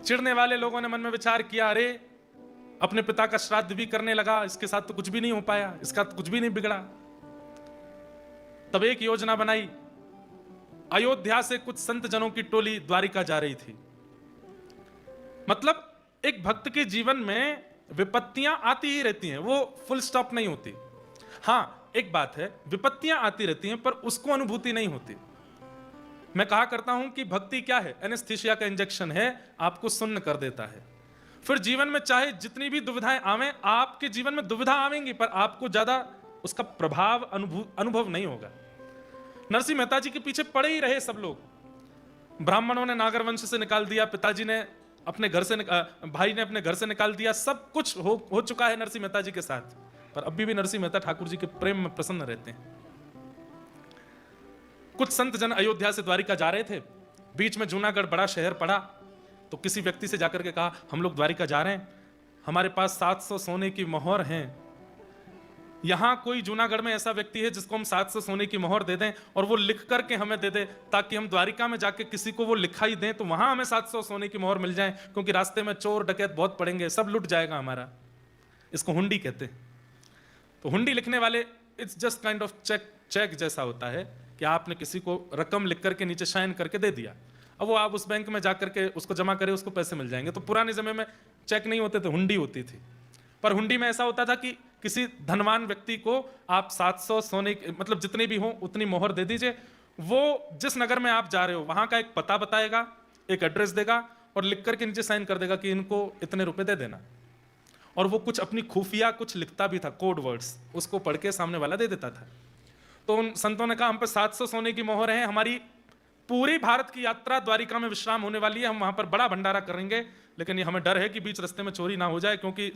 चिढ़ने वाले लोगों ने मन में विचार किया, अरे अपने पिता का श्राद्ध भी करने लगा, इसके साथ तो कुछ भी नहीं हो पाया, इसका तो कुछ भी नहीं बिगड़ा। तब एक योजना बनाई। अयोध्या से कुछ संत जनों की टोली द्वारिका जा रही थी। मतलब एक भक्त के जीवन में विपत्तियां आती ही रहती हैं, वो फुल स्टॉप नहीं होती। हां, एक बात है, विपत्तियां आती रहती हैं पर उसको अनुभूति नहीं होती। मैं कहा करता हूं कि भक्ति क्या है? एनेस्थीसिया का इंजेक्शन है, आपको सुन्न कर देता है। फिर जीवन में चाहे जितनी भी दुविधाएं आवें, आपके जीवन में दुविधा आवेंगी पर आपको ज्यादा उसका प्रभाव अनुभव नहीं होगा। नरसिंह मेहता जी के पीछे पड़े ही रहे सब लोग। ब्राह्मणों ने नागर वंश से निकाल दिया, पिताजी ने अपने घर से भाई ने अपने घर से निकाल दिया, सब कुछ हो चुका है नरसिंह मेहता जी के साथ, पर अभी भी नरसिंह मेहता ठाकुर जी के प्रेम में प्रसन्न रहते हैं। कुछ संत जन अयोध्या से द्वारिका जा रहे थे, बीच में जूनागढ़ बड़ा शहर पड़ा, तो किसी व्यक्ति से जाकर के कहा, हम लोग द्वारिका जा रहे हैं, हमारे पास 700 सोने की मोहर हैं। यहां कोई जूनागढ़ में ऐसा व्यक्ति है जिसको हम 700 सोने की मोहर दे दें और वो लिख करके हमें दे दे, ताकि हम द्वारिका में जाके किसी को वो लिखाई दें तो वहां हमें 700 सोने की मोहर मिल जाए, क्योंकि रास्ते में चोर डकैत बहुत पड़ेंगे, सब लुट जाएगा हमारा। इसको हुंडी कहते हैं। तो हुंडी लिखने वाले, it's just kind of cheque जैसा होता है कि आपने किसी को रकम लिख करके नीचे साइन करके दे दिया, अब वो आप उस बैंक में जाकर के उसको जमा करें, उसको पैसे मिल जाएंगे। तो पुराने समय में चेक नहीं होते थे, हुंडी होती थी। पर हुंडी में ऐसा होता था कि किसी धनवान व्यक्ति को आप 700 सोने, मतलब जितने भी हो उतनी मोहर दे दीजिए, वो जिस नगर में आप जा रहे हो वहां का एक पता बताएगा, एक एड्रेस देगा और लिख करके नीचे साइन कर देगा कि इनको इतने रुपए दे देना। और वो कुछ अपनी खुफिया कुछ लिखता भी था, कोड वर्ड्स, उसको पढ़ के सामने वाला दे देता था। तो उन संतों ने कहा, हम पे 700 सोने की मोहर है, हमारी पूरी भारत की यात्रा द्वारिका में विश्राम होने वाली है, हम वहां पर बड़ा भंडारा करेंगे, लेकिन ये हमें डर है कि बीच रास्ते में चोरी ना हो जाए, क्योंकि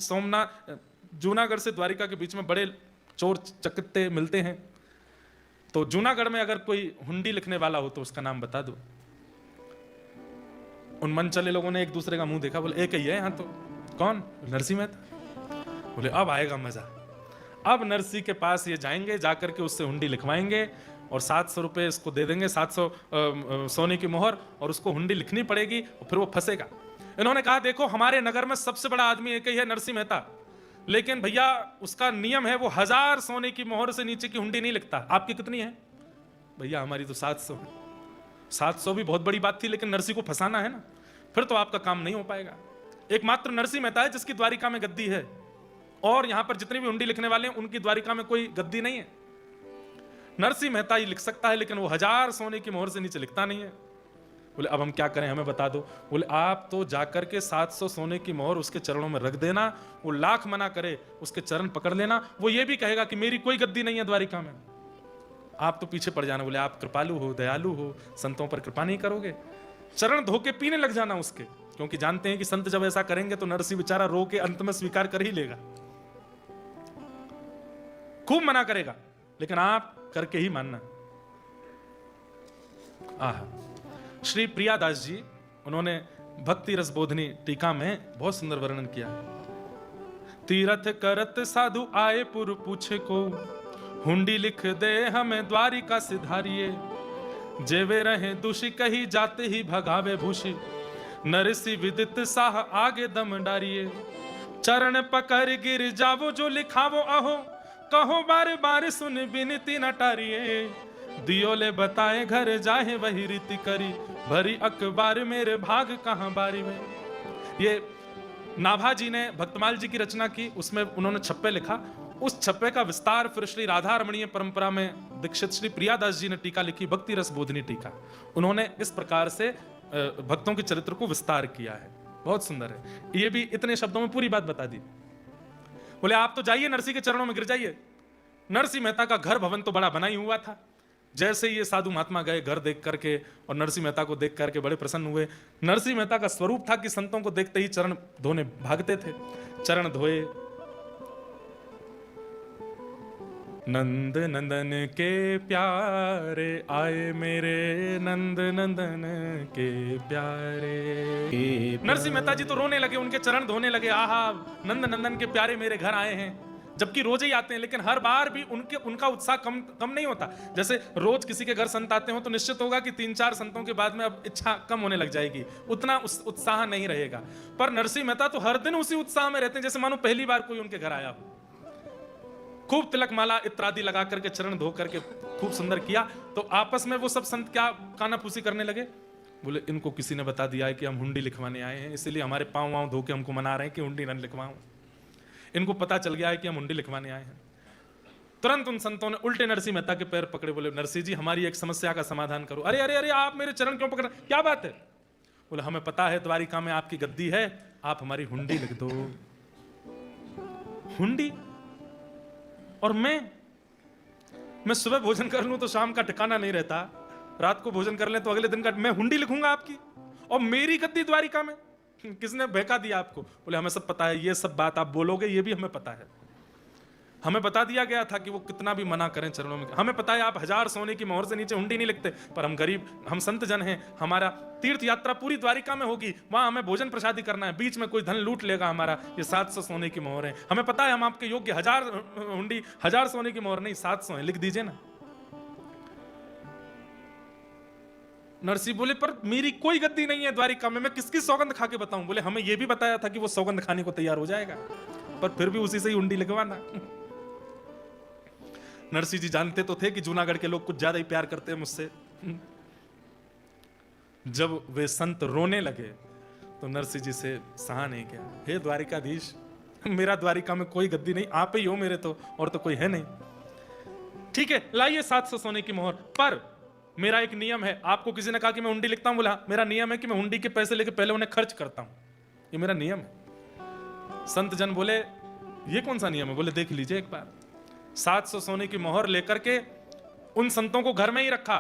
जूनागढ़ से द्वारिका के बीच में बड़े चोर चकत्ते मिलते हैं। तो जूनागढ़ में अगर कोई हुंडी लिखने वाला हो तो उसका नाम बता दो। उन मन चले लोगों ने एक दूसरे का मुंह देखा, बोले एक ही है यहाँ तो। कौन? नरसिंह मेहता। बोले अब आएगा मजा, अब नरसिंह के पास ये जाएंगे, जाकर के उससे हुंडी लिखवाएंगे और 700 रुपए इसको दे देंगे, 700 सोने की मोहर, और उसको हुंडी लिखनी पड़ेगी और फिर वो फंसेगा। इन्होंने कहा, देखो हमारे नगर में सबसे बड़ा आदमी एक ही है, नरसिंह मेहता, लेकिन भैया उसका नियम है, वो 1000 सोने की मोहर से नीचे की हुंडी नहीं लिखता। आपकी कितनी है? भैया हमारी तो 700 है। 700 भी बहुत बड़ी बात थी, लेकिन नरसिंह को फंसाना है ना, फिर तो आपका काम नहीं हो पाएगा। एकमात्र नरसिंह मेहता है जिसकी द्वारिका में गद्दी है, और यहां पर जितने भी हुंडी लिखने वाले हैं उनकी द्वारिका में कोई गद्दी नहीं है। नरसिंह मेहता ही लिख सकता है, लेकिन वो 1000 सोने की मोहर से नीचे लिखता नहीं है। बोले अब हम क्या करें, हमें बता दो। बोले आप तो जाकर के 700 सोने की मोहर उसके चरणों में रख देना, वो लाख मना करे उसके चरण पकड़ लेना, वो ये भी कहेगा कि मेरी कोई गद्दी नहीं है द्वारिका में, आप तो पीछे पड़ जाना। बोले आप कृपालु हो, दयालु हो, संतों पर कृपा नहीं करोगे? चरण धोके पीने लग जाना उसके, क्योंकि जानते हैं कि संत जब ऐसा करेंगे तो नरसिंह बेचारा रो के अंत में स्वीकार कर ही लेगा, खूब मना करेगा, लेकिन आप करके ही मानना। आहा, श्री प्रियादास जी, उन्होंने भक्ति रस बोधनी टीका में बहुत सुंदर वर्णन किया। तीरथ करत साधु आए पुर पूछे को, हुंडी लिख दे हमें द्वारिका सिधारिये, जेवे रहे दुषी कही जाते ही भगावे भूषी, नरसिंह विदित साह आगे दम डारिये, चरण पकड़ गिर जावो जो लिखावो अहो, कहो बार बार सुन बिनती न टारिये, दियोले बताए घर जाए वही रीति करी, भरी अखबार मेरे भाग कहां बारी में। ये नाभा जी ने भक्तमाल जी की रचना की, उसमें उन्होंने छप्पे लिखा, उस छप्पे का विस्तार फिर श्री राधा रमणीय परंपरा में दीक्षित श्री प्रियादास जी ने टीका लिखी, भक्ति रस बोधनी टीका। उन्होंने इस प्रकार से भक्तों के चरित्र को विस्तार किया है, बहुत सुंदर है। ये भी इतने शब्दों में पूरी बात बता दी। बोले आप तो जाइए नरसिंह के चरणों में गिर जाइए। नरसिंह मेहता का घर भवन तो बड़ा बना ही हुआ था। जैसे ये साधु महात्मा गए घर देख करके और नरसिंह मेहता को देख करके बड़े प्रसन्न हुए। नरसिंह मेहता का स्वरूप था कि संतों को देखते ही चरण धोने भागते थे। चरण धोए, नंद नंदन के प्यारे आए मेरे नंद नंदन के प्यारे। नरसिंह मेहता जी तो रोने लगे, उनके चरण धोने लगे। आहा, नंद नंदन के प्यारे मेरे घर आए हैं। जबकि रोज ही आते हैं, लेकिन हर बार भी उनका उत्साह कम नहीं होता। जैसे रोज किसी के घर संत आते हो तो निश्चित होगा कि 3-4 संतों के बाद में अब इच्छा कम होने लग जाएगी, उतना उत्साह नहीं रहेगा। पर नरसिंह मेहता तो हर दिन उसी उत्साह में रहते हैं जैसे मानो पहली बार कोई उनके घर आया हो। खूब तिलक माला इत्यादि लगा करके, चरण धो करके खूब सुंदर किया। तो आपस में वो सब संत क्या कानाफूसी करने लगे, बोले इनको किसी ने बता दिया है कि हम हुंडी लिखवाने आए हैं, इसलिए हमारे पाँव वाँव धो के हमको मना रहे हैं कि हुंडी न लिखवाऊं। इनको पता चल गया है कि हम हुंडी लिखवाने आए हैं। तुरंत उन संतों ने उल्टे नरसिंह मेहता के पैर पकड़े, बोले नरसिंह जी हमारी एक समस्या का समाधान करो। अरे अरे अरे आप मेरे चरण क्यों पकड़, क्या बात है? बोले हमें पता है द्वारिका में आपकी गद्दी है, आप हमारी हुंडी लिख दो। हुंडी? और मैं सुबह भोजन कर लूं तो शाम का ठिकाना नहीं रहता, रात को भोजन कर लें तो अगले दिन का, मैं हुंडी लिखूंगा आपकी और मेरी गद्दी द्वारिका में? किसने बहका दिया आपको? बोले हमें सब पता है, ये सब बात आप बोलोगे ये भी हमें पता है। हमें बता दिया गया था कि वो कितना भी मना करें चरणों में, हमें पता है आप 1000 सोने की मोहर से नीचे हुंडी नहीं लिखते, पर हम गरीब, हम संत जन हैं, हमारा तीर्थ यात्रा पूरी द्वारिका में होगी, वहां हमें भोजन प्रसादी करना है, बीच में कोई धन लूट लेगा हमारा, ये 700 सोने की मोहर है, हमें पता है हम आपके योग्य 1000 हुंडी, 1000 सोने की मोहर नहीं 700 है, लिख दीजिए ना। नरसिंह बोले पर मेरी कोई गद्दी नहीं है द्वारिका में, मैं किसकी सौगंध खा के बताऊं? बोले हमें यह भी बताया था कि वो सौगंध खाने को तैयार हो जाएगा, पर फिर भी उसी से ही हुंडी लिखवाना। नरसिंह जी जानते तो थे कि जूनागढ़ के लोग कुछ ज्यादा ही प्यार करते हैं मुझसे। जब वे संत रोने लगे तो नरसिंह जी से सहा नहीं गया। हे द्वारिकाधीश, मेरा द्वारिका में कोई गद्दी नहीं, आप ही हो मेरे, तो और तो कोई है नहीं। ठीक है लाइए 700 सोने की मोहर, पर मेरा एक नियम है। आपको किसी ने कहा कि मैं हुंडी लिखता हूं, बोला मेरा नियम है कि मैं हुंडी के पैसे लेके पहले उन्हें खर्च करता हूं, ये मेरा नियम है। संत जन बोले ये कौन सा नियम है? बोले देख लीजिए एक बार। 700 सोने की मोहर लेकर के उन संतों को घर में ही रखा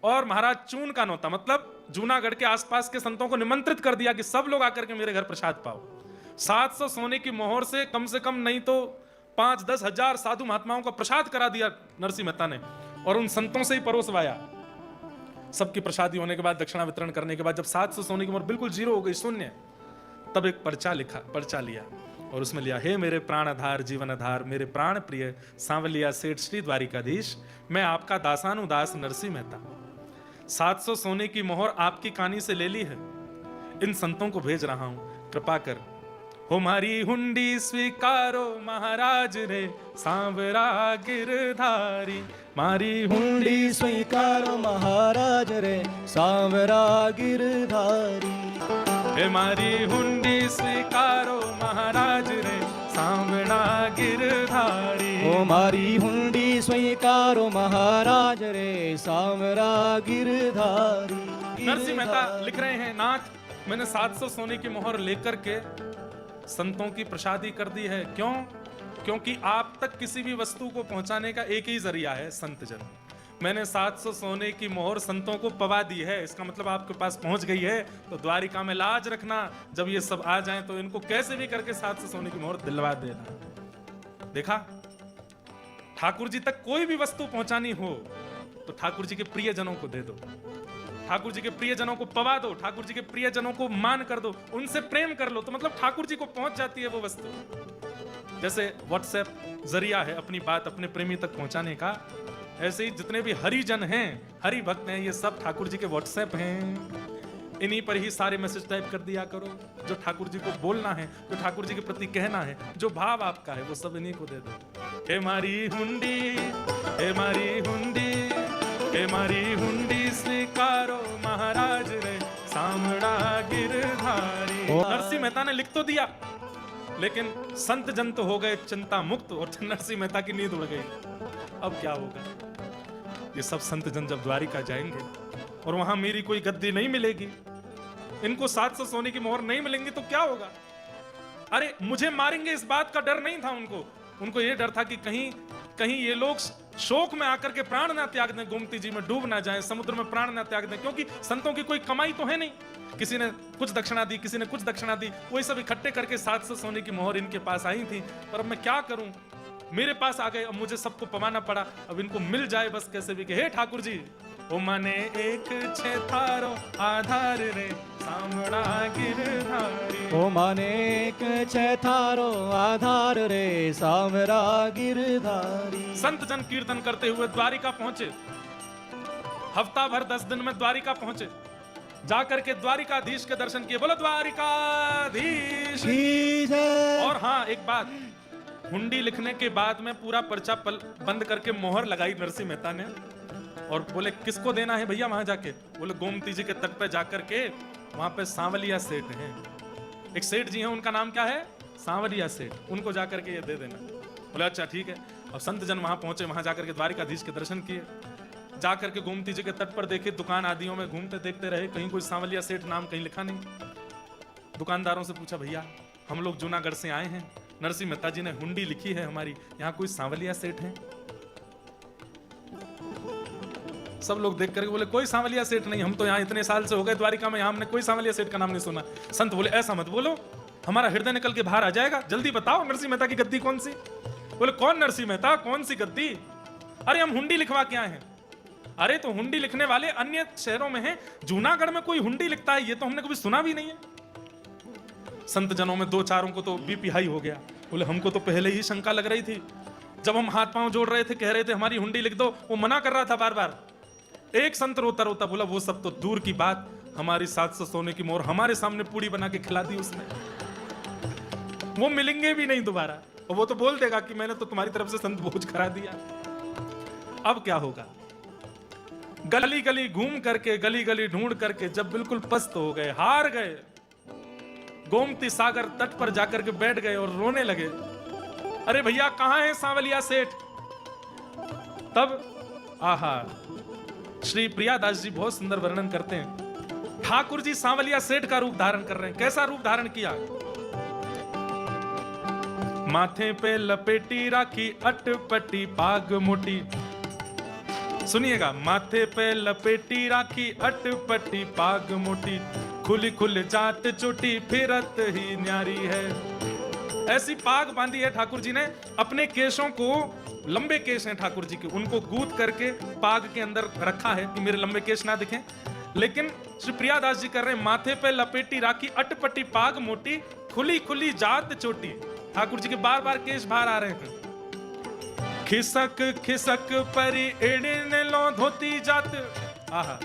और महाराज चून का नौता, मतलब जूनागढ़ के आसपास के संतों को निमंत्रित कर दिया कि सब लोग आकर के मेरे घर प्रसाद पाओ। 700 सोने की मोहर से कम नहीं तो 5-10 हजार साधु महात्माओं का प्रसाद करा दिया नरसिंह मेहता ने, और उन संतों से ही परोसवाया। सबकी प्रसादी होने के बाद, दक्षिणा वितरण करने के बाद, जब 700 सोने की मोहर बिल्कुल जीरो हो गई, शून्य, तब एक पर्चा लिया और उसमें लिया, हे मेरे प्राण आधार जीवन आधार, मेरे प्राण प्रिय सांवलिया सेठ श्री द्वारिकाधीश, मैं आपका दासानुदास नरसिंह मेहता 700 सोने की मोहर आपकी कानी से ले ली है, इन संतों को भेज रहा हूं, कृपा कर हमारी हुंडी स्वीकारो महाराज रे सांवरा गिरधारी। मारी हुंडी स्वीकारो महाराज रे सांवरा गिरधारी। हे मारी हुंडी स्वीकारो महाराज रे सांवरा गिरधारी। ओ मारी हुंडी स्वीकारो महाराज रे सांवरा गिरधारी। नरसिंह मेहता लिख रहे हैं, नाथ मैंने 700 सोने की मोहर लेकर के संतों की प्रसादी कर दी है। क्यों? क्योंकि आप तक किसी भी वस्तु को पहुंचाने का एक ही जरिया है, संत जन। मैंने 700 सोने की मोहर संतों को पवा दी है, इसका मतलब आपके पास पहुंच गई है, तो द्वारिका में लाज रखना, जब ये सब आ जाएं तो इनको कैसे भी करके 700 सोने की मोहर दिलवा देना। देखा, ठाकुर जी तक कोई भी वस्तु पहुंचानी हो तो ठाकुर जी के प्रियजनों को दे दो, ठाकुर जी के प्रियजनों को पवा दो, ठाकुर जी के प्रियजनों को मान कर दो, उनसे प्रेम कर लो, तो मतलब ठाकुर जी को पहुंच जाती है वो वस्तु। जैसे व्हाट्सएप जरिया है अपनी बात अपने प्रेमी तक पहुंचाने का, ऐसे ही जितने भी हरिजन हैं, हरि भक्त हैं, ये सब ठाकुर जी के व्हाट्सएप हैं। इन्हीं पर ही सारे मैसेज टाइप कर दिया करो, जो ठाकुर जी को बोलना है, जो ठाकुर जी के प्रति कहना है, जो भाव आपका है, वो सब इन्हीं को दे दो। हे मारी हुंडी, हे मारी हुंडी, हे मारी हुंडी स्वीकारो महाराज रे सांवरा गिरधारी। नरसिंह मेहता ने लिख तो दिया, लेकिन संत जन तो हो गए चिंता मुक्त और नरसिंह मेहता की नींद उड़ गई। अब क्या होगा? ये सब संत जन जब द्वारिका जाएंगे और वहां मेरी कोई गद्दी नहीं मिलेगी, इनको 700 सोने की मोहर नहीं मिलेंगी, तो क्या होगा? अरे मुझे मारेंगे इस बात का डर नहीं था उनको ये डर था कि कहीं ये लोग शोक में आकर के प्राण ना त्याग दें, गोमती जी में डूब ना जाएं, समुद्र में प्राण ना त्याग दें, क्योंकि संतों की कोई कमाई तो है नहीं। किसी ने कुछ दक्षिणा दी, किसी ने कुछ दक्षिणा दी, वही सब इकट्ठे करके 700 सोने की मोहर इनके पास आई थी। पर अब मैं क्या करूं, मेरे पास आ गए, अब मुझे सबको पवाना पड़ा, अब इनको मिल जाए बस कैसे भी। हे ठाकुर जी, ओ माने एक छे थारो आधार रे सांवड़ा गिरधारी। ओ मानेक छे थारो आधार रे सांवरा गिरधारी। संत जन कीर्तन करते हुए द्वारिका पहुंचे। हफ्ता भर 10 दिन में द्वारिका पहुंचे। जाकर के द्वारिकाधीश के दर्शन किए। बोलो द्वारिकाधीश की जय। और हाँ, एक बात, हुंडी लिखने के बाद में पूरा पर्चा बंद करके मोहर लगाई नरसिंह मेहता ने और बोले किसको देना है भैया? वहां जाके बोले गोमती जी के तट पे जाकर के, वहां पे सांवलिया सेठ हैं, एक सेठ जी हैं, उनका नाम क्या है? सांवलिया सेठ, उनको जाकर के ये दे देना। बोले अच्छा ठीक है। अब संत जन वहां पहुंचे। वहां जाकर के द्वारिकाधीश के दर्शन किए। जाकर के गोमती जी के तट पर देखे, दुकान आदियों में घूमते देखते रहे, कहीं कोई सांवलिया सेठ नाम कहीं लिखा नहीं। दुकानदारों से पूछा भैया हम लोग जूनागढ़ से आए हैं, नरसिंह मेहता जी ने हुंडी लिखी है हमारी, यहाँ कोई सांवलिया सेठ है? सब लोग देख करके बोले कोई सांवलिया सेठ नहीं, हम तो यहाँ इतने साल से हो गए द्वारिका में, यहाँ हमने कोई सांवलिया सेठ का नाम नहीं सुना। संत बोले ऐसा मत बोलो, हमारा हृदय निकल के बाहर आ जाएगा, जल्दी बताओ नरसिंह मेहता की गद्दी कौन सी? बोले कौन नरसिंह मेहता, कौन सी गद्दी? अरे हम हुंडी लिखवा के आए हैं। अरे तो हुंडी लिखने वाले अन्य शहरों में हैं, जूनागढ़ में कोई हुंडी लिखता है ये तो हमने कभी सुना भी नहीं है। संत जनों में दो चारों को तो बीपी हाई हो गया। बोले हमको तो पहले ही शंका लग रही थी, जब हम हाथ पांव जोड़ रहे थे कह रहे थे हमारी हुंडी लिख दो, वो मना कर रहा था बार बार। एक संत रोता रोता बोला वो सब तो दूर की बात, हमारी 700 सोने की मोहर हमारे सामने पूड़ी बना के खिला दी उसने, वो मिलेंगे भी नहीं दोबारा, और वो तो बोल देगा कि मैंने तो तुम्हारी तरफ से संत भोज करा दिया। अब क्या होगा? गली गली घूम करके, गली गली ढूंढ करके जब बिल्कुल पस्त हो गए, हार गए, गोमती सागर तट पर जाकर के बैठ गए और रोने लगे। अरे भैया कहां है सांवलिया सेठ? तब आहा, श्री प्रियादास जी बहुत सुंदर वर्णन करते हैं। ठाकुर जी सांवलिया सेठ का रूप धारण कर रहे हैं। कैसा रूप धारण किया? माथे पे लपेटी राखी अटपटी पाग मोटी। सुनिएगा, माथे पे लपेटी राखी अटपटी पाग मोटी, खुली खुल जात चोटी फिरत ही न्यारी है। ऐसी पाग बांधी है ठाकुर जी ने, अपने केशों को, लंबे केश हैं ठाकुर जी के, उनको गूंथ करके पाग के अंदर रखा है कि मेरे लंबे केश ना दिखें। लेकिन श्री प्रियादास जी कर रहे हैं, माथे पे लपेटी राखी अटपटी पाग मोटी, खुली खुली जात चोटी। ठाकुर जी के बार बार केश बाहर आ रहे हैं। खिसक खिसक परी एड़न लो धोती जात। आहा,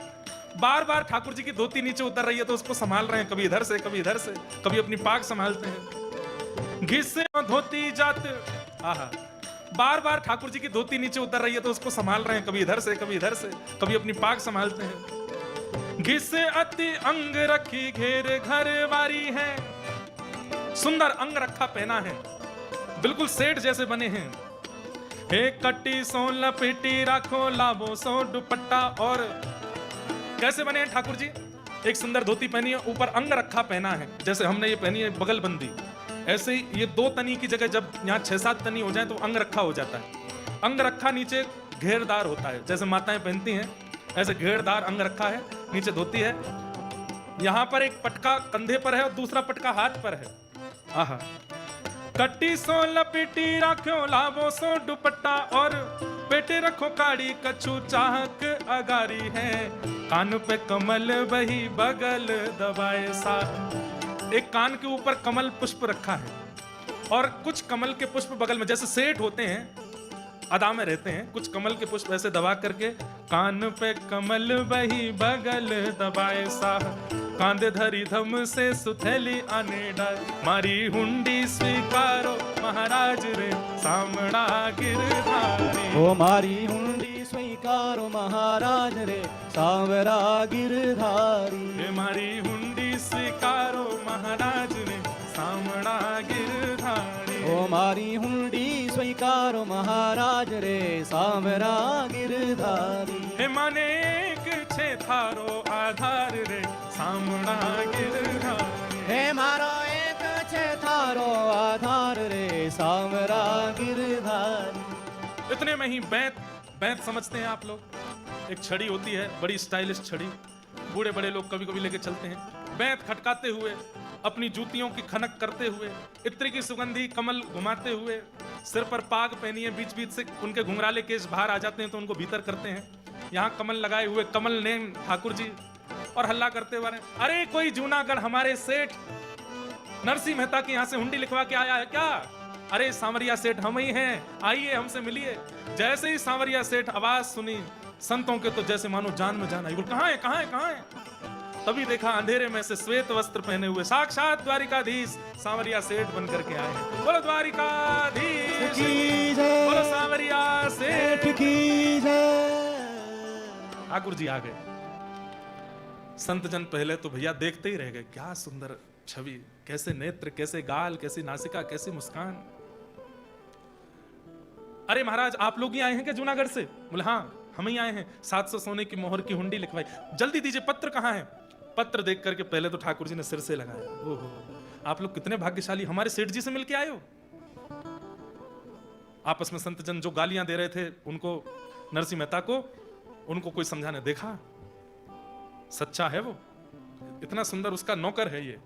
बार बार ठाकुर जी की धोती नीचे उतर रही है तो उसको संभाल रहे हैं, कभी इधर से कभी इधर से, कभी अपनी पाग संभालते हैं। घिस धोती जात। आहा, बार बार ठाकुर जी की धोती नीचे उतर रही है तो उसको संभाल रहे हैं, कभी इधर से कभी इधर से, कभी अपनी पाग संभालते हैं। घिस अति अंग रखी घेर घर वारी है। सुंदर अंग रखा पहना है, बिल्कुल सेठ जैसे बने हैं। हे कट्टी सो लपेटी राखो लाभो सो दुपट्टा। और कैसे बने हैं ठाकुर जी? एक सुंदर धोती पहनी है, ऊपर अंग रखा पहना है, जैसे हमने ये पहनी है बगलबंदी, ऐसे ही ये 2 तनी की जगह जब यहाँ 6-7 तनी हो जाए तो अंग रखा हो जाता है। अंग रखा नीचे घेरदार होता है, जैसे माताएं पहनती हैं ऐसे घेरदार अंग रखा है, नीचे धोती है। यहाँ पर एक पटका कंधे पर है और दूसरा पटका हाथ पर है। आहा, कट्टी सो लपेटी राखो लाभो सो दुपट्टा, और पेटे रखो काड़ी कछु चाहक अगारी है। कान पे कमल वही बगल दबाए सा। एक कान के ऊपर कमल पुष्प रखा है और कुछ कमल के पुष्प बगल में, जैसे सेठ होते हैं अदा में रहते हैं, कुछ कमल के पुष्प ऐसे दबा करके, कान पे कमल वही बगल दबाए सा। कांधे धरी धम से सुथेली आने डाल, मारी हुंडी स्वीकारो महाराज रे सामना गिरधारी। ओ मारी हुंडी स्वीकारो महाराज रे सांवरा गिरधारी। मारी हुंडी स्वीकारो महाराज रे सामना गिरधारी। ओ मारी हुंडी स्वीकारो महाराज रे सांवरा गिरधारी। हे माने छे थारो आधार रे सामना गिरधारी। हे मारो एक छे थारो आधार रे सांवरा गिरधारी। इतने में ही बैंत समझते हैं आप लोग? एक छड़ी होती है, बड़ी स्टाइलिश छड़ी, बूढ़े बड़े लोग कभी कभी लेके चलते हैं। बैंत खटकाते हुए, अपनी जूतियों की खनक करते हुए, इत्र की सुगंधी कमल घुमाते हुए, सिर पर पाग पहनी है, बीच बीच से उनके घुंघराले केश बाहर आ जाते हैं तो उनको भीतर करते हैं। यहाँ कमल लगाए हुए, कमल नेम ठाकुर जी, और हल्ला करते हुए, अरे कोई जूनागढ़ हमारे सेठ नरसिंह मेहता के यहाँ से हुंडी लिखवा के आया है क्या? अरे सांवरिया सेठ हम ही हैं, आइए हमसे मिलिए। जैसे ही सांवरिया सेठ आवाज सुनी संतों के तो जैसे मानो जान में जान आई। बोल कहाँ है, कहाँ है, कहाँ है? तभी देखा अंधेरे में से श्वेत वस्त्र पहने हुए साक्षात द्वारिकाधीश सांवरिया सेठ बन करके आए हैं। बोलो द्वारिकाधीश की जय, बोलो सांवरिया सेठ की जय। ठाकुर जी आ गए। संत जन पहले तो भैया देखते ही रह गए, क्या सुंदर छवि, कैसे नेत्र, कैसे गाल, कैसी नासिका, कैसी मुस्कान। अरे महाराज आप लोग ही आए हैं क्या जूनागढ़ से? बोले हाँ हम ही आए हैं, 700 सोने की मोहर की हुंडी लिखवाई, जल्दी दीजिए, पत्र कहाँ है? पत्र देख करके पहले तो ठाकुर जी ने सिर से लगाया, ओहो आप लोग कितने भाग्यशाली, हमारे सेठ जी से मिलके आए हो। आपस में संत जन जो गालियां दे रहे थे उनको, नरसिंह मेहता को, उनको कोई समझाने, देखा सच्चा है वो, इतना सुंदर उसका नौकर है ये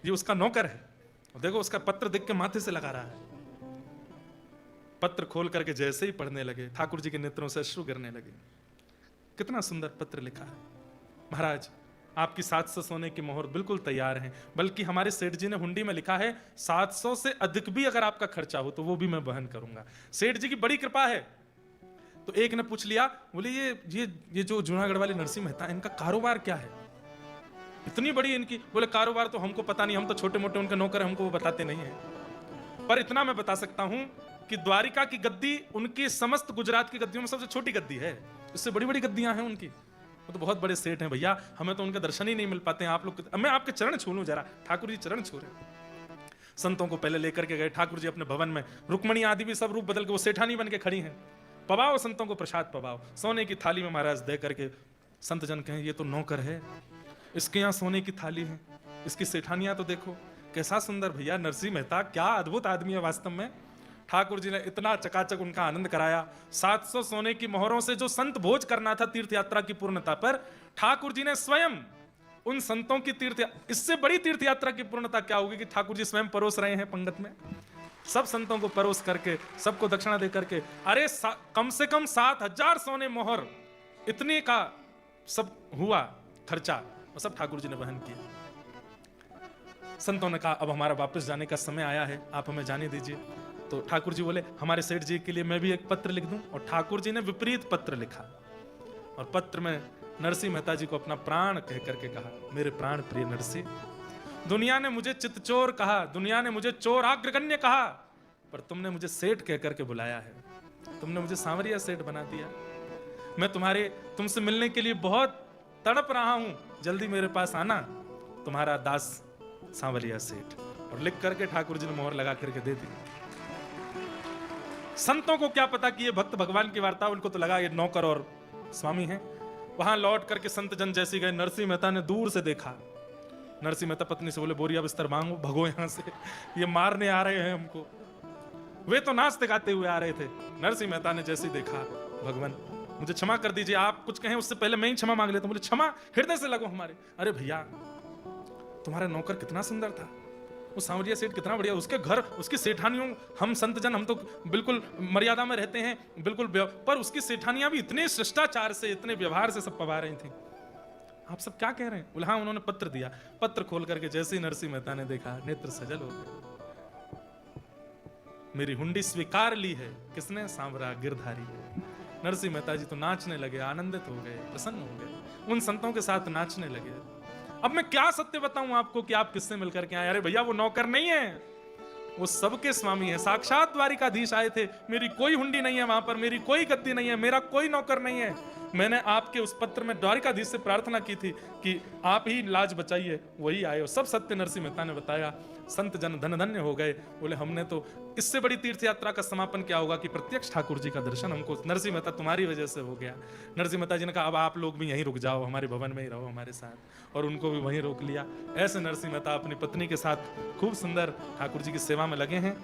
ये उसका नौकर है, देखो उसका पत्र देख के माथे से लगा रहा है। पत्र खोल करके जैसे ही पढ़ने लगे ठाकुर जी के नेत्रों से अश्रु गिरने लगे। कितना सुंदर पत्र लिखा है। महाराज आपकी 700 सोने की मोहर बिल्कुल तैयार है, बल्कि हमारे सेठ जी ने हुंडी में लिखा है 700 से अधिक भी अगर आपका खर्चा हो तो वो भी मैं वहन करूंगा। सेठ जी की बड़ी कृपा है। तो एक ने पूछ लिया, बोले ये जो जूनागढ़ वाले नरसिंह मेहता इनका कारोबार क्या है, इतनी बड़ी इनकी? बोले कारोबार तो हमको पता नहीं, हम तो छोटे मोटे उनके नौकर हैं, हमको वो बताते नहीं है, पर इतना मैं बता सकता हूं कि द्वारिका की गद्दी उनकी समस्त गुजरात की गद्दियों में सबसे छोटी गद्दी है, इससे बड़ी बड़ी गद्दियां हैं उनकी। वो तो बहुत बड़े सेठ हैं भैया, हमें तो उनके दर्शन ही नहीं मिल पाते हैं। आप लोग, मैं आपके चरण छू लूं जरा। ठाकुर जी चरण छू रहे। संतों को पहले लेकर के गए ठाकुर जी अपने भवन में, रुक्मणी आदि भी सब रूप बदल के वो सेठानी बन के खड़ी हैं। पवाओ संतों को प्रसाद पवाओ, सोने की थाली में महाराज दे करके संत जन कहें ये तो नौकर है, इसके यहाँ सोने की थाली है, इसकी सेठानियां तो देखो कैसा सुंदर। भैया नरसिंह मेहता क्या अद्भुत आदमी है वास्तव में। ठाकुर जी ने इतना चकाचक उनका आनंद कराया। 700 सोने की मोहरों से जो संत भोज करना था तीर्थ यात्रा की पूर्णता पर, ठाकुर जी ने स्वयं उन संतों की इससे बड़ी तीर्थ यात्रा की पूर्णता क्या होगी कि ठाकुर जी स्वयं परोस रहे हैं पंगत में, सब संतों को परोस करके, सबको दक्षिणा दे करके। अरे कम से कम 7000 सोने मोहर इतने का सब हुआ खर्चा, और सब ठाकुर जी ने वहन किया। संतों ने कहा अब हमारा वापस जाने का समय आया है, आप हमें जाने दीजिए। तो ठाकुर जी बोले हमारे सेठ जी के लिए मैं भी एक पत्र लिख दूं, और ठाकुर जी ने विपरीत पत्र लिखा, और पत्र में नरसिंह मेहता जी को अपना प्राण कह करके कहा, मेरे प्राण प्रिय नरसिंह, दुनिया ने मुझे चितचोर कहा, दुनिया ने मुझे चोर अग्रगण्य कहा, पर तुमने मुझे सेठ कह करके बुलाया है, तुमने मुझे सांवरिया सेठ बना दिया। मैं तुमसे मिलने के लिए बहुत तड़प रहा हूं, जल्दी मेरे पास आना, तुम्हारा दास सांवरिया सेठ। और लिख करके ठाकुर जी ने मोहर लगा करके दे दी। संतों को क्या पता कि ये भक्त भगवान की वार्ता, उनको तो लगा ये नौकर और स्वामी हैं। वहां लौट करके संत जन जैसी गए, नरसिंह मेहता ने दूर से देखा। नरसिंह मेहता पत्नी से बोले बोरिया बिस्तर मांगो, भगो यहां से, ये मारने आ रहे हैं हमको। वे तो नाचते गाते हुए आ रहे थे। नरसिंह मेहता ने जैसे देखा, भगवान मुझे क्षमा कर दीजिए, आप कुछ कहें उससे पहले मैं ही क्षमा मांग लेता हूं। बोले क्षमा, हृदय से लगो हमारे। अरे भैया तुम्हारा नौकर कितना सुंदर था, वो सांवरिया सेठ कितना बढ़िया, उसके घर उसकी सेठानियों, हम संत जन हम तो बिल्कुल मर्यादा में रहते हैं बिल्कुल, पर उसकी सेठानियां भी इतने शिष्टाचार से, इतने व्यवहार से सब पवा रही थी। आप सब क्या कह रहे हैं? बोले हाँ उन्होंने पत्र दिया। पत्र खोल करके जैसे ही नरसिंह मेहता ने देखा, नेत्र सजल हो गए। मेरी हुंडी स्वीकार ली है किसने? सांवरा गिरधारी है। नरसिंह मेहता जी तो नाचने लगे, आनंदित हो गए, प्रसन्न हो गए, उन संतों के साथ नाचने लगे। अब मैं क्या सत्य बताऊं आपको कि आप किससे मिलकर के आए? अरे भैया वो नौकर नहीं है, वो सबके स्वामी है, साक्षात द्वारिकाधीश आए थे। मेरी कोई हुंडी नहीं है वहां पर, मेरी कोई गद्दी नहीं है, मेरा कोई नौकर नहीं है। मैंने आपके उस पत्र में द्वारिकाधीश से प्रार्थना की थी कि आप ही लाज बचाइए, वही आए। और सब सत्य नरसिंह मेहता ने बताया। संत जन धन धन्य हो गए। बोले हमने तो, इससे बड़ी तीर्थ यात्रा का समापन क्या होगा कि प्रत्यक्ष ठाकुर जी का दर्शन हमको, नरसिंह मेहता तुम्हारी वजह से हो गया। नरसिंह मेहता जी ने कहा अब आप लोग भी यहीं रुक जाओ, हमारे भवन में ही रहो हमारे साथ, और उनको भी वहीं रोक लिया। ऐसे नरसिंह मेहता अपनी पत्नी के साथ खूब सुंदर ठाकुर जी की सेवा में लगे हैं।